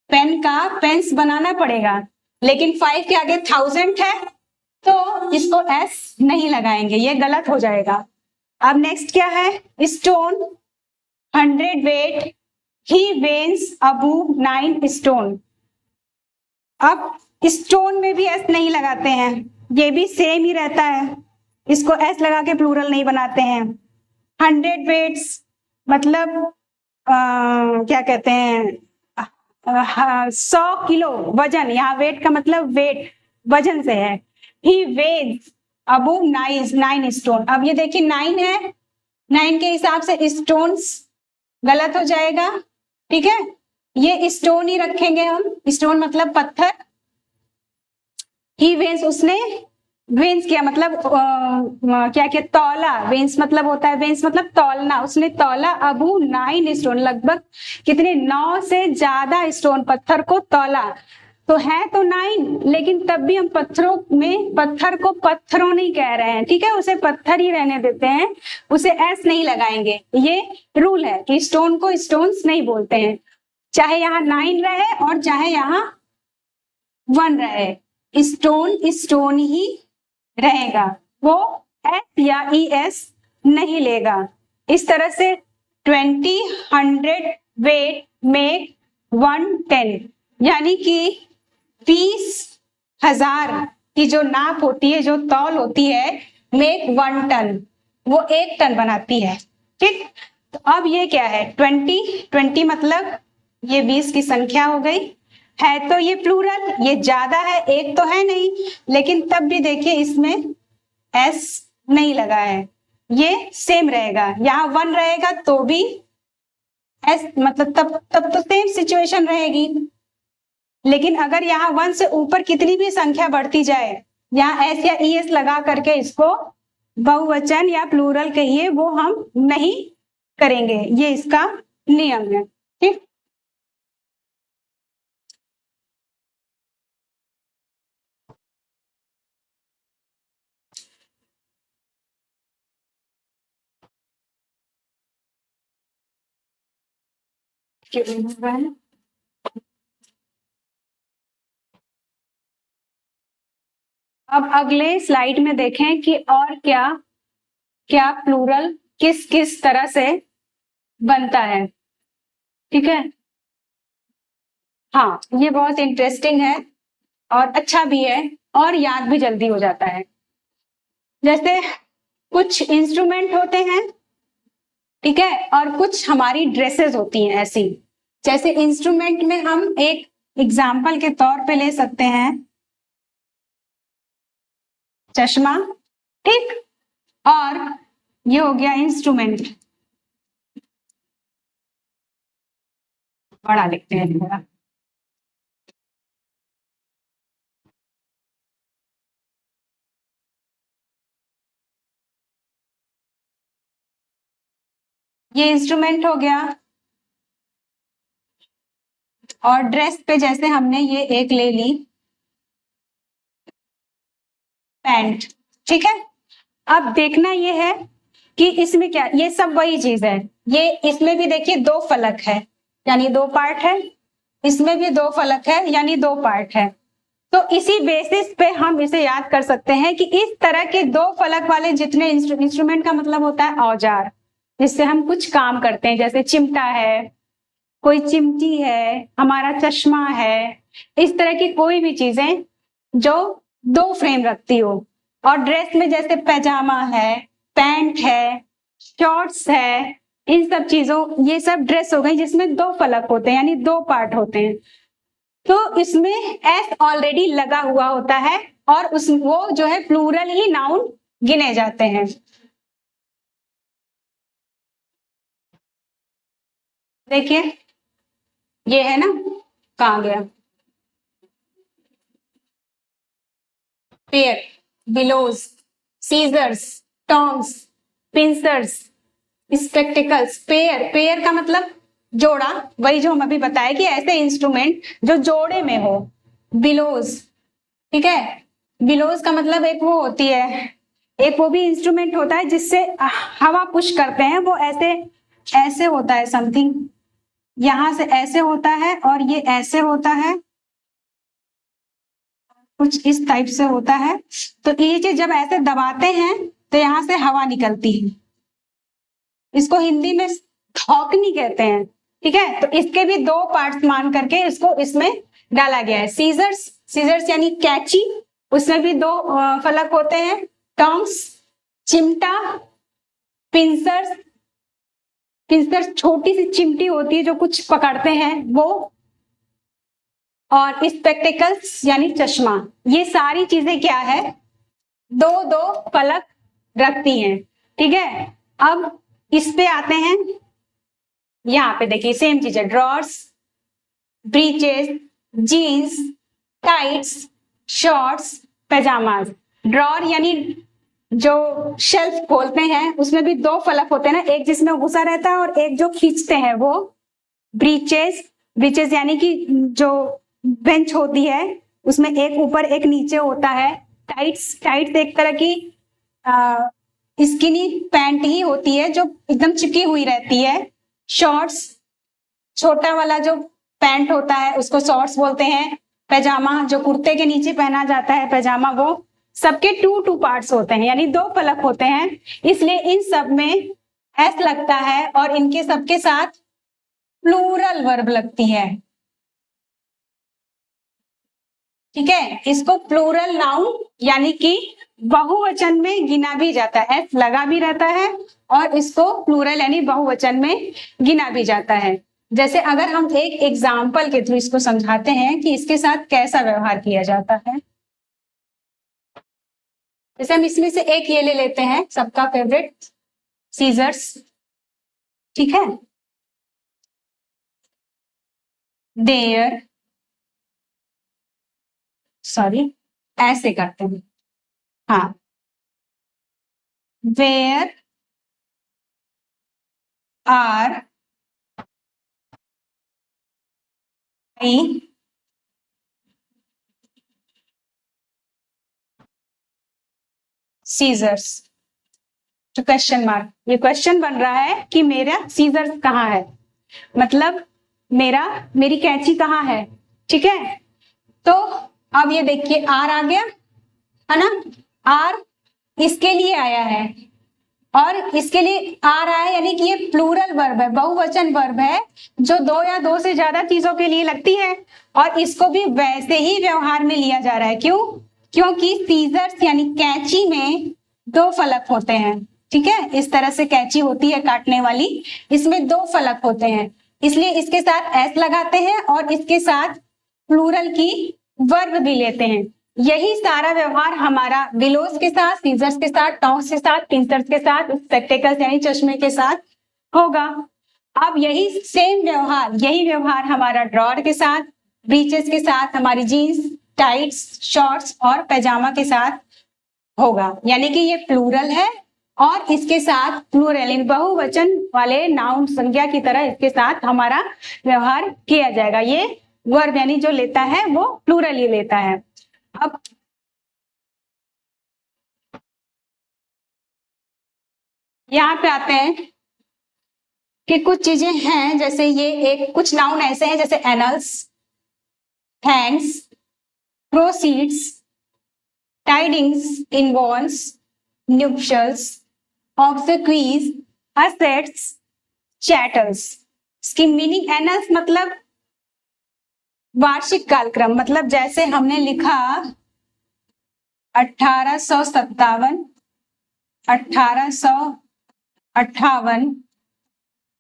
पेन का पेन्स बनाना पड़ेगा, लेकिन 5 के आगे 1000 है तो इसको एस नहीं लगाएंगे, ये गलत हो जाएगा। अब नेक्स्ट क्या है, स्टोन 100 वेट ही वेन्स अबू 9 स्टोन। अब स्टोन में भी एस नहीं लगाते हैं, ये भी सेम ही रहता है, इसको एस लगा के प्लूरल नहीं बनाते हैं। 100 वेट्स मतलब क्या कहते हैं, 100 किलो वजन, यहाँ वेट का मतलब वेट वजन से है। ही वेज अबू 9 स्टोन। अब ये देखिए 9 है, 9 के हिसाब से स्टोन्स गलत हो जाएगा, ठीक है। ये स्टोन ही रखेंगे हम, स्टोन मतलब पत्थर। ही वेन्स उसने वेन्स किया मतलब क्या क्या तौला, वेन्स मतलब होता है, वेन्स मतलब तौलना, उसने तौला अबू 9 स्टोन, लगभग कितने 9 से ज्यादा स्टोन पत्थर को तौला। तो है तो 9, लेकिन तब भी हम पत्थरों में पत्थर को पत्थरों नहीं कह रहे हैं, ठीक है, उसे पत्थर ही रहने देते हैं, उसे एस नहीं लगाएंगे। ये रूल है कि स्टोन को स्टोन्स नहीं बोलते हैं, चाहे यहाँ 9 रहे और चाहे यहाँ 1 रहे, स्टोन स्टोन ही रहेगा, वो एस या ई एस नहीं लेगा। इस तरह से 20, 100 वेट मेक 110, यानी कि 20,000 की जो नाप होती है, जो तौल होती है, मेक 1 टन, वो 1 टन बनाती है, ठीक। तो अब ये क्या है, 20 मतलब ये 20 की संख्या हो गई, है तो ये प्लूरल, ये ज्यादा है, एक तो है नहीं, लेकिन तब भी देखिए इसमें एस नहीं लगा है, ये सेम रहेगा। यहाँ 1 रहेगा तो भी एस मतलब तब तो सेम सिचुएशन रहेगी। लेकिन अगर यहाँ 1 से ऊपर कितनी भी संख्या बढ़ती जाए, यहाँ एस या ई एस लगा करके इसको बहुवचन या प्लूरल कहिए, वो हम नहीं करेंगे, ये इसका नियम है, ठीक। अब अगले स्लाइड में देखें कि और क्या क्या प्लूरल किस किस तरह से बनता है, ठीक है। हाँ, ये बहुत इंटरेस्टिंग है और अच्छा भी है और याद भी जल्दी हो जाता है। जैसे कुछ इंस्ट्रूमेंट होते हैं, ठीक है, और कुछ हमारी ड्रेसेस होती हैं ऐसी। जैसे इंस्ट्रूमेंट में हम एक एग्जाम्पल के तौर पे ले सकते हैं चश्मा, ठीक, और ये हो गया इंस्ट्रूमेंट, बड़ा लिखते हैं थोड़ा। ये इंस्ट्रूमेंट हो गया। और ड्रेस पे जैसे हमने ये एक ले ली पैंट, ठीक है। अब देखना ये है कि इसमें क्या, ये सब वही चीज है। ये इसमें भी देखिए दो फलक है यानी दो पार्ट है, इसमें भी दो फलक है यानी दो पार्ट है। तो इसी बेसिस पे हम इसे याद कर सकते हैं कि इस तरह के दो फलक वाले जितने इंस्ट्रूमेंट का मतलब होता है औजार, जिससे हम कुछ काम करते हैं, जैसे चिमटा है, कोई चिमटी है, हमारा चश्मा है, इस तरह की कोई भी चीजें जो दो फ्रेम रखती हो। और ड्रेस में जैसे पैजामा है, पैंट है, शॉर्ट्स है, इन सब चीजों, ये सब ड्रेस हो गई जिसमें दो फलक होते हैं यानी दो पार्ट होते हैं। तो इसमें एस ऑलरेडी लगा हुआ होता है और उस वो जो है प्लूरल ही नाउन गिने जाते हैं। देखिए ये है ना, कहाँ गया, pair, bellows, scissors, tongs, pincers, spectacles. Pair, pair का मतलब जोड़ा, वही जो हम अभी बताए कि ऐसे इंस्ट्रूमेंट जो जोड़े में हो। बिलोज, ठीक है, बिलोज का मतलब एक वो होती है, एक वो भी इंस्ट्रूमेंट होता है जिससे हवा पुश करते हैं, वो ऐसे ऐसे होता है समथिंग, यहां से ऐसे होता है और ये ऐसे होता है, कुछ इस टाइप से होता है। तो ये चीज जब ऐसे दबाते हैं तो यहाँ से हवा निकलती है, इसको हिंदी में थौकनी कहते हैं, ठीक है। तो इसके भी दो पार्ट्स मान करके इसको इसमें डाला गया है। सीजर्स, सीजर्स यानी कैंची, उसमें भी दो फलक होते हैं। टॉन्ग्स, चिमटा, पिंसर्स, पिंसर्स छोटी सी चिमटी होती है जो कुछ पकड़ते हैं वो, और स्पेक्टिकल्स यानी चश्मा। ये सारी चीजें क्या है, दो दो फलक रखती हैं, ठीक है। अब इस पे आते हैं, यहाँ पे देखिए सेम चीज है, drawers, breeches, jeans, tights, shorts, pyjamas. Drawer यानी जो शेल्फ खोलते हैं उसमें भी दो फलक होते हैं ना, एक जिसमें घुसा रहता है और एक जो खींचते हैं वो। ब्रीचेस, ब्रीचेस यानी कि जो बेंच होती है उसमें एक ऊपर एक नीचे होता है। टाइट्स, टाइट्स एक तरह की स्किनी पैंट ही होती है जो एकदम चिपकी हुई रहती है। शॉर्ट्स, छोटा वाला जो पैंट होता है उसको शॉर्ट्स बोलते हैं। पैजामा जो कुर्ते के नीचे पहना जाता है पैजामा, वो सबके टू टू पार्ट्स होते हैं यानी दो फलक होते हैं, इसलिए इन सब में एस लगता है और इनके सबके साथ प्लूरल वर्ब लगती है, ठीक है। इसको प्लूरल नाउन यानी कि बहुवचन में गिना भी जाता है, एस लगा भी रहता है और इसको प्लूरल यानी बहुवचन में गिना भी जाता है। जैसे अगर हम एक एग्जाम्पल के थ्रू इसको समझाते हैं कि इसके साथ कैसा व्यवहार किया जाता है, जैसे हम इसमें से एक ये ले लेते हैं, सबका फेवरेट, सीजर्स, ठीक है। देयर, सॉरी ऐसे करते हैं, हाँ, वेयर आर आई सीजर्स, तो क्वेश्चन मार्क, ये क्वेश्चन बन रहा है कि मेरा सीजर्स कहाँ है, मतलब मेरी कैंची कहाँ है, ठीक है। तो अब ये देखिए आर आ गया है ना, आर इसके लिए आया है और इसके लिए आ रहा है यानी कि ये प्लूरल वर्ब है, बहुवचन वर्ब है जो दो या दो से ज्यादा चीजों के लिए लगती है और इसको भी वैसे ही व्यवहार में लिया जा रहा है। क्यों? क्योंकि सीजर्स यानी कैंची में दो फलक होते हैं, ठीक है। इस तरह से कैंची होती है काटने वाली, इसमें दो फलक होते हैं, इसलिए इसके साथ एस लगाते हैं और इसके साथ प्लूरल की वर्ब भी लेते हैं। यही सारा व्यवहार हमारा बिलोज के साथ, सीजर्स के साथ, टॉन्ग्स के साथ, पिंसर्स के साथ, स्पेक्टेकल्स यानी चश्मे के साथ होगा। अब यही सेम व्यवहार, यही व्यवहार हमारा ड्रॉअर के साथ, ब्रीचेस के साथ, हमारी जीन्स, टाइट्स, शॉर्ट्स और पैजामा के साथ होगा। यानी कि ये प्लूरल है और इसके साथ प्लूरल इन बहुवचन वाले नाउन संज्ञा की तरह इसके साथ हमारा व्यवहार किया जाएगा। ये वर्ब यानी जो लेता है वो प्लूरल ही लेता है। अब यहाँ पे आते हैं कि कुछ चीजें हैं, जैसे ये एक कुछ नाउन ऐसे हैं जैसे annals, thanks, proceeds, tidings, involves, nuptials, obsequies, assets, chattels. इसकी मीनिंग एनल्स मतलब वार्षिक कालक्रम, मतलब जैसे हमने लिखा 1857, 1858,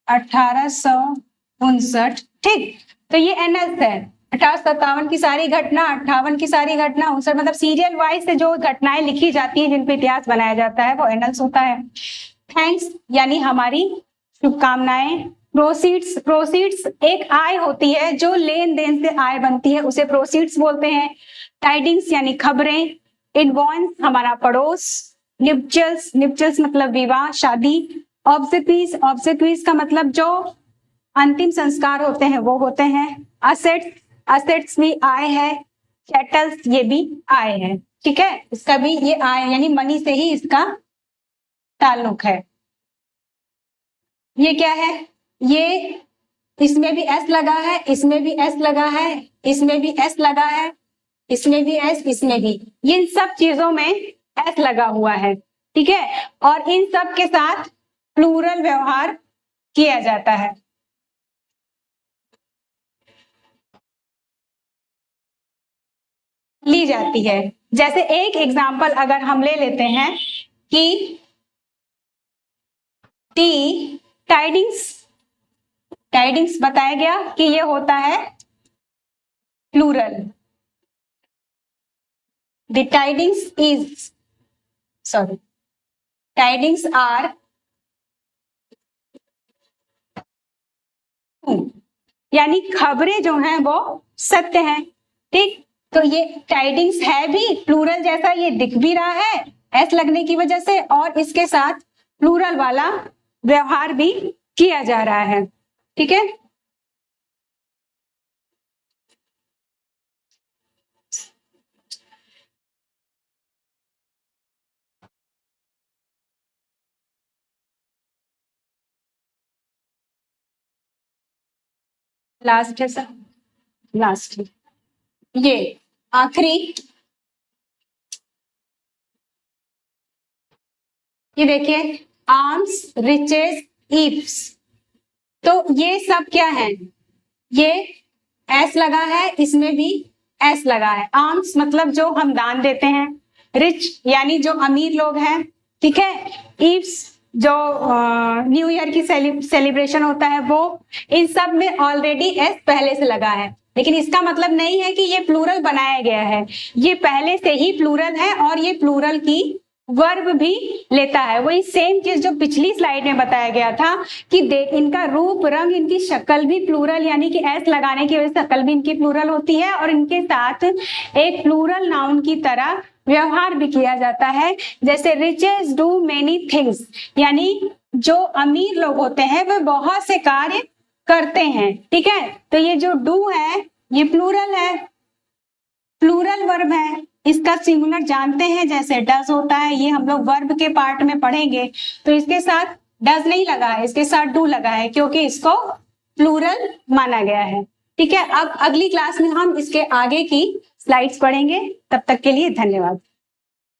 1859, ठीक, तो ये एनल्स है। 1857 की सारी घटना, 58 की सारी घटना, 59 मतलब सीरियल वाइज से जो घटनाएं लिखी जाती हैं जिन पे इतिहास बनाया जाता है वो एनल्स होता है। थैंक्स यानी हमारी शुभकामनाएं। प्रोसीड्स, प्रोसीड्स एक आय होती है, जो लेन देन से आय बनती है उसे प्रोसीड्स बोलते हैं। टाइडिंग्स यानी खबरें। इनवॉइस हमारा पड़ोस। निप्चल्स, निप्चल्स मतलब विवाह, शादी। ऑब्सेक्वीज, ऑब्सेक्वीज का मतलब जो अंतिम संस्कार होते हैं वो होते हैं। असेट्स, असेट्स भी आय है। चैटल्स ये भी आय है, ठीक है, इसका भी ये आय यानी मनी से ही इसका ताल्लुक है। ये क्या है, ये इसमें भी एस लगा है, इसमें भी एस लगा है, इसमें भी एस लगा है, इसमें भी एस, इसमें भी, इन सब चीजों में एस लगा हुआ है, ठीक है, और इन सब के साथ प्लूरल व्यवहार किया जाता है। ली जाती है। जैसे एक एग्जाम्पल अगर हम ले लेते हैं कि टी टाइडिंग्स, टाइडिंग्स बताया गया कि ये होता है plural. The tidings is, sorry, tidings are, यानी खबरें जो हैं वो सत्य हैं, ठीक, तो ये टाइडिंग्स है भी प्लूरल जैसा, ये दिख भी रहा है एस लगने की वजह से, और इसके साथ प्लूरल वाला व्यवहार भी किया जा रहा है, ठीक है। लास्ट है सर, लास्ट, ये आखिरी, ये देखिए आर्म्स, रिचेस, ईप्स, तो ये सब क्या है, ये एस लगा है, इसमें भी एस लगा है। आर्म्स मतलब जो हम दान देते हैं, रिच यानी जो अमीर लोग हैं, ठीक है, ईप्स जो न्यू ईयर की सेलिब्रेशन होता है वो, इन सब में ऑलरेडी एस पहले से लगा है, लेकिन इसका मतलब नहीं है कि ये प्लूरल बनाया गया है, ये पहले से ही प्लूरल है और ये प्लूरल की वर्ब भी लेता है। वही सेम चीज जो पिछली स्लाइड में बताया गया था कि देख इनका रूप, रंग, इनकी शक्ल भी प्लूरल, यानी कि एस लगाने की वजह से शक्ल भी इनकी प्लूरल होती है और इनके साथ एक प्लूरल नाउन की तरह व्यवहार भी किया जाता है। जैसे रिचेस डू मेनी थिंग्स, यानी जो अमीर लोग होते हैं वे बहुत से कार्य करते हैं, ठीक है, तो ये जो डू है ये प्लूरल है, प्लूरल वर्ब है। इसका सिंगुलर जानते हैं, जैसे डज होता है, ये हम लोग वर्ब के पार्ट में पढ़ेंगे, तो इसके साथ डज नहीं लगा है, इसके साथ डू लगा है क्योंकि इसको प्लूरल माना गया है, ठीक है। अब अगली क्लास में हम इसके आगे की स्लाइड्स पढ़ेंगे, तब तक के लिए धन्यवाद।